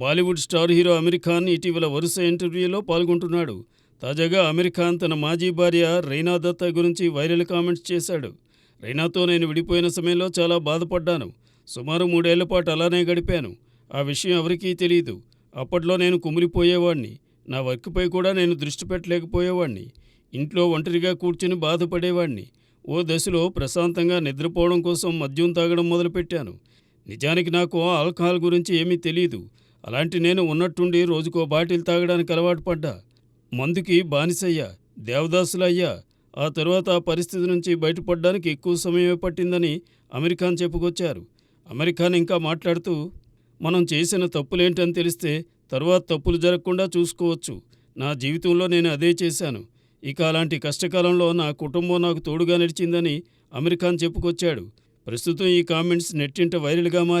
Bollywood star hero Aamir Khan ఇటీవల వరుస ఇంటర్వ్యూలో పాల్గొంటున్నాడు. తాజాగా అమీర్ ఖాన్ తన మాజీ భార్య రైనా దత్తా గురించి వైరల్ కామెంట్స్ చేశాడు. రైనాతో నేను విడిపోయిన సమయంలో చాలా బాధపడ్డాను. సుమారు 3 ఏళ్ల పాటు అలానే గడిపాను. ఆ విషయం ఎవరికీ తెలియదు. అప్పట్లో నేను కుమిలిపోయేవాణ్ణి. నా వర్క్పై కూడా నేను దృష్టి పెట్టలేకపోయేవాణ్ణి. ఇంట్లో ఒంటరిగా కూర్చుని బాధపడేవాణ్ణి. ఓ దశలో ప్రశాంతంగా నిద్రపోవడం కోసం మద్యం తాగడం మొదలుపెట్టాను. నిజానికి నాకు ఆల్కహాల్ గురించి ఏమీ తెలీదు. అలాంటి నేను ఉన్నట్టుండి రోజుకో బాటిల్ తాగడానికి అలవాటు పడ్డా. మందుకి బానిసయ్యా, దేవదాసులయ్యా. ఆ తరువాత ఆ పరిస్థితి నుంచి బయటపడడానికి ఎక్కువ సమయమే పట్టిందని అమీర్ ఖాన్ చెప్పుకొచ్చారు. అమీర్ ఖాన్ ఇంకా మాట్లాడుతూ, మనం చేసిన తప్పులేంటని తెలిస్తే తరువాత తప్పులు జరగకుండా చూసుకోవచ్చు. నా జీవితంలో నేను అదే చేశాను. ఇక అలాంటి కష్టకాలంలో నా కుటుంబం నాకు తోడుగా నిలిచిందని అమీర్ ఖాన్ చెప్పుకొచ్చాడు. ప్రస్తుతం ఈ కామెంట్స్ నెట్టింట వైరల్గా మారాయి.